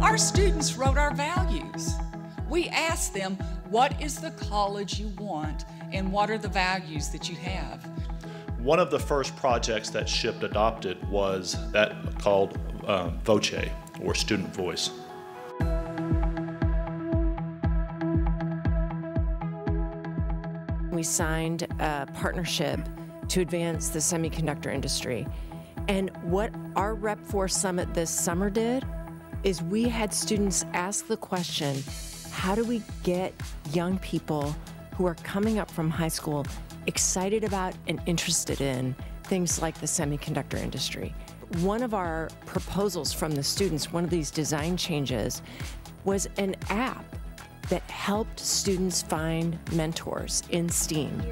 Our students wrote our values. We asked them, what is the college you want and what are the values that you have? One of the first projects that SHIP adopted was that called Voce, or Student Voice. We signed a partnership to advance the semiconductor industry. And what our Rep4 Summit this summer did is we had students ask the question, how do we get young people who are coming up from high school excited about and interested in things like the semiconductor industry? One of our proposals from the students, one of these design changes, was an app that helped students find mentors in STEAM.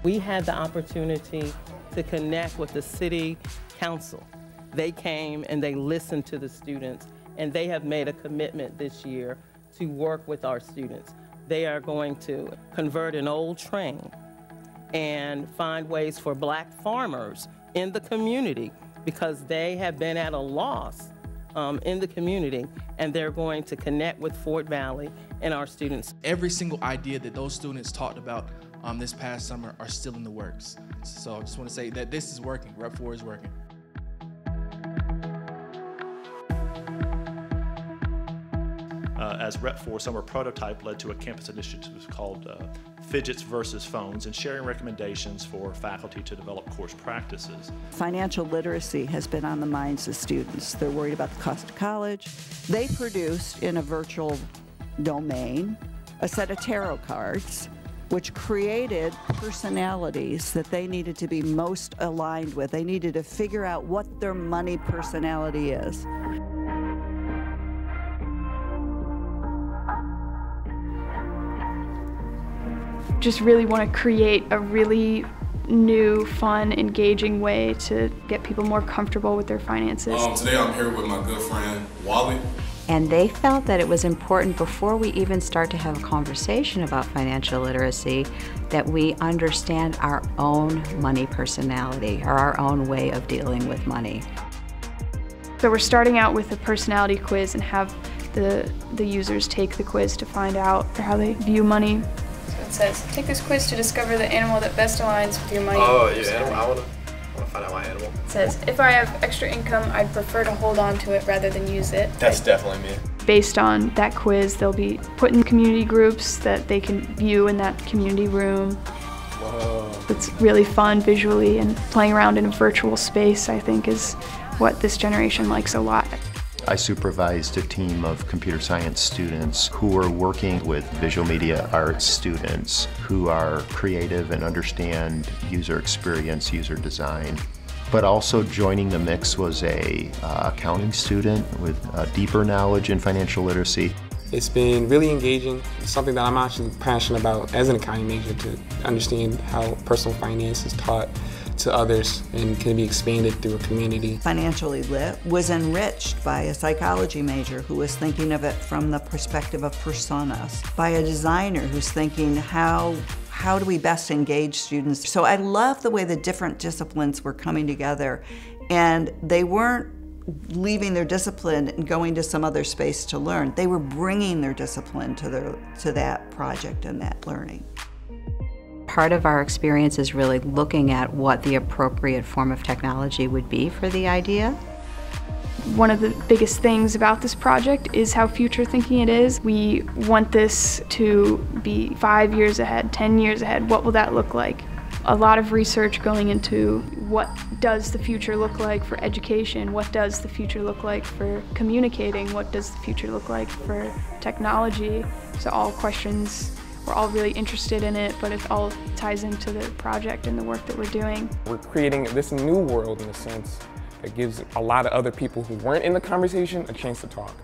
We had the opportunity to connect with the city council. They came and they listened to the students, and they have made a commitment this year to work with our students. They are going to convert an old train and find ways for Black farmers in the community, because they have been at a loss in the community, and they're going to connect with Fort Valley and our students. Every single idea that those students talked about this past summer are still in the works. So I just want to say that this is working. Rep4 is working. As Rep4 Summer Prototype led to a campus initiative called Fidgets versus Phones, and sharing recommendations for faculty to develop course practices. Financial literacy has been on the minds of students. They're worried about the cost of college. They produced in a virtual domain a set of tarot cards which created personalities that they needed to be most aligned with. They needed to figure out what their money personality is. Just really want to create a really new, fun, engaging way to get people more comfortable with their finances. Today I'm here with my good friend, Wally. And they felt that it was important, before we even start to have a conversation about financial literacy, that we understand our own money personality, or our own way of dealing with money. So we're starting out with a personality quiz and have the users take the quiz to find out how they view money. So it says, take this quiz to discover the animal that best aligns with your money. Oh, your animal? I want to find out my animal. It says, if I have extra income, I'd prefer to hold on to it rather than use it. That's definitely me. Based on that quiz, they'll be put in community groups that they can view in that community room. Whoa. It's really fun visually, and playing around in a virtual space, I think, is what this generation likes a lot. I supervised a team of computer science students who are working with visual media arts students who are creative and understand user experience, user design. But also joining the mix was a accounting student with deeper knowledge in financial literacy. It's been really engaging. It's something that I'm actually passionate about as an accounting major, to understand how personal finance is taught to others and can be expanded through a community. Financially Lit was enriched by a psychology major who was thinking of it from the perspective of personas, by a designer who's thinking how do we best engage students. So I love the way the different disciplines were coming together, and they weren't leaving their discipline and going to some other space to learn. They were bringing their discipline to that project and that learning. Part of our experience is really looking at what the appropriate form of technology would be for the idea. One of the biggest things about this project is how future thinking it is. We want this to be 5 years ahead, 10 years ahead. What will that look like? A lot of research going into what does the future look like for education, what does the future look like for communicating, what does the future look like for technology. So all questions, we're all really interested in it, but it all ties into the project and the work that we're doing. We're creating this new world, in a sense, that gives a lot of other people who weren't in the conversation a chance to talk.